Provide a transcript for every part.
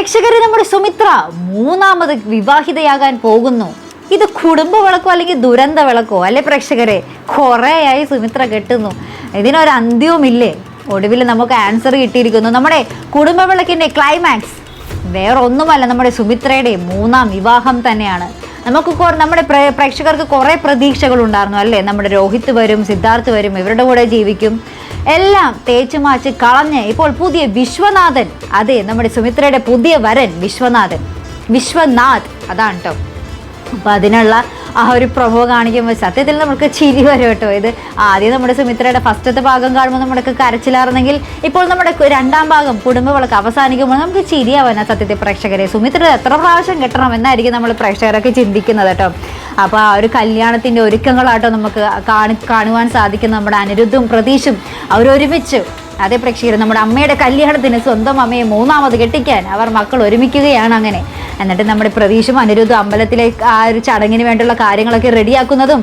പ്രേക്ഷകരെ, നമ്മുടെ സുമിത്ര മൂന്നാമത് വിവാഹിതയാകാൻ പോകുന്നു. ഇത് കുടുംബ വിളക്കോ അല്ലെങ്കിൽ ദുരന്ത വിളക്കോ അല്ലെ പ്രേക്ഷകരെ? കുറേയായി സുമിത്ര കെട്ടുന്നു, ഇതിനൊരു അന്ത്യവുമില്ലേ? ഒടുവിൽ നമുക്ക് ആൻസർ കിട്ടിയിരിക്കുന്നു. നമ്മുടെ കുടുംബ വിളക്കിന്റെ ക്ലൈമാക്സ് വേറെ ഒന്നുമല്ല, നമ്മുടെ സുമിത്രയുടെ മൂന്നാം വിവാഹം തന്നെയാണ്. നമ്മുടെ പ്രേക്ഷകർക്ക് കുറേ പ്രതീക്ഷകൾ ഉണ്ടായിരുന്നു അല്ലേ? നമ്മുടെ രോഹിത് വരും, സിദ്ധാർത്ഥ് വരും, ഇവരുടെ കൂടെ ജീവിക്കും, എല്ലാം തേച്ചു മാച്ച് കളഞ്ഞ് ഇപ്പോൾ പുതിയ വിശ്വനാഥൻ, അതെ നമ്മുടെ സുമിത്രയുടെ പുതിയ വരൻ വിശ്വനാഥ് അതാണ് കേട്ടോ. അപ്പോൾ അതിനുള്ള ആ ഒരു പ്രൊമോ കാണിക്കുമ്പോൾ സത്യത്തിൽ നമുക്ക് ചിരി വരും കേട്ടോ. ഇത് ആദ്യം നമ്മുടെ സുമിത്രയുടെ ഫസ്റ്റത്തെ ഭാഗം കാണുമ്പോൾ നമ്മൾക്ക് കരച്ചിലായിരുന്നെങ്കിൽ ഇപ്പോൾ നമ്മുടെ രണ്ടാം ഭാഗം കുടുംബ വിളക്ക് അവസാനിക്കുമ്പോൾ നമുക്ക് ചിരിയാവാനാ സത്യത്തിൽ പ്രേക്ഷകരെ. സുമിത്ര എത്ര പ്രാവശ്യം കെട്ടണം എന്നായിരിക്കും നമ്മൾ പ്രേക്ഷകരൊക്കെ ചിന്തിക്കുന്നത് കേട്ടോ. അപ്പോൾ ആ ഒരു കല്യാണത്തിൻ്റെ ഒരുക്കങ്ങളാട്ടോ നമുക്ക് കാണുവാൻ സാധിക്കും. നമ്മുടെ അനിരുദ്ധും പ്രതീഷും അവരൊരുമിച്ച്, അതേ പ്രേക്ഷകർ, നമ്മുടെ അമ്മയുടെ കല്യാണത്തിന് സ്വന്തം അമ്മയെ മൂന്നാമത് കെട്ടിക്കാൻ അവർ മക്കൾ ഒരുമിക്കുകയാണ്. അങ്ങനെ എന്നിട്ട് നമ്മുടെ പ്രതീഷും അനിരുദ്ധും അമ്പലത്തിലേക്ക് ആ ഒരു ചടങ്ങിന് വേണ്ടിയുള്ള കാര്യങ്ങളൊക്കെ റെഡിയാക്കുന്നതും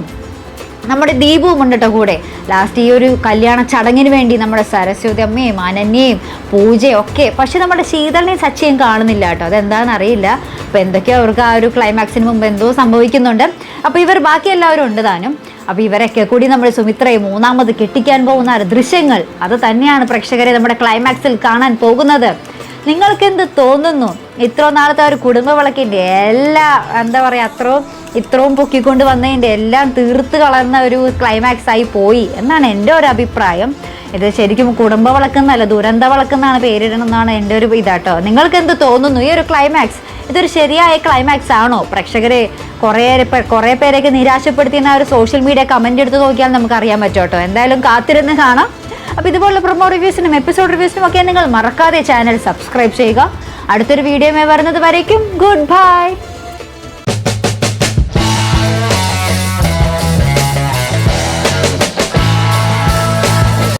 നമ്മുടെ ദീപുവും ഉണ്ട് കേട്ടോ കൂടെ. ലാസ്റ്റ് ഈ ഒരു കല്യാണ ചടങ്ങിന് വേണ്ടി നമ്മുടെ സരസ്വതി അമ്മയും അനന്യയും പൂജയും ഒക്കെ. പക്ഷെ നമ്മുടെ ശീതളിനെയും സച്ചിയും കാണുന്നില്ല കേട്ടോ, അതെന്താണെന്ന് അറിയില്ല. അപ്പോൾ എന്തൊക്കെയോ അവർക്ക് ആ ഒരു ക്ലൈമാക്സിന് മുമ്പ് എന്തോ സംഭവിക്കുന്നുണ്ട്. അപ്പോൾ ഇവർ ബാക്കി എല്ലാവരും ഉണ്ട് താനും. അപ്പോൾ ഇവരൊക്കെ കൂടി നമ്മുടെ സുമിത്രയെ മൂന്നാമത് കെട്ടിക്കാൻ പോകുന്ന ദൃശ്യങ്ങൾ അത് തന്നെയാണ് പ്രേക്ഷകരെ നമ്മുടെ ക്ലൈമാക്സിൽ കാണാൻ പോകുന്നത്. നിങ്ങൾക്ക് എന്ത് തോന്നുന്നു? ഇത്ര നാളത്തെ ഒരു കുടുംബ വിളക്കിൻ്റെ എല്ലാ എന്താ പറയുക, ഇത്രയും പൊക്കിക്കൊണ്ട് വന്നതിൻ്റെ എല്ലാം തീർത്ത് കളയുന്ന ഒരു ക്ലൈമാക്സ് ആയി പോയി എന്നാണ് എൻ്റെ ഒരു അഭിപ്രായം. ഇത് ശരിക്കും കുടുംബ വിളക്കെന്നല്ല ദുരന്ത വിളക്കെന്നാണ് പേരിടണമെന്നാണ് എൻ്റെ ഒരു ഇതാട്ടോ. നിങ്ങൾക്ക് എന്ത് തോന്നുന്നു? ഈ ഒരു ക്ലൈമാക്സ് ഇതൊരു ശരിയായ ക്ലൈമാക്സ് ആണോ? പ്രേക്ഷകരെ കുറേ പേരെയൊക്കെ നിരാശപ്പെടുത്തിയ ഒരു സോഷ്യൽ മീഡിയ കമൻ്റ് എടുത്ത് നോക്കിയാൽ നമുക്ക് അറിയാൻ പറ്റും കേട്ടോ. എന്തായാലും കാത്തിരുന്ന് കാണാം. അപ്പോൾ ഇതുപോലുള്ള പ്രൊമോ റിവ്യൂസിനും എപ്പിസോഡ് റിവ്യൂസിനും ഒക്കെ നിങ്ങൾ മറക്കാതെ ചാനൽ സബ്സ്ക്രൈബ് ചെയ്യുക. അടുത്തൊരു വീഡിയോ വരുന്നത് വരയ്ക്കും ഗുഡ് ബൈ.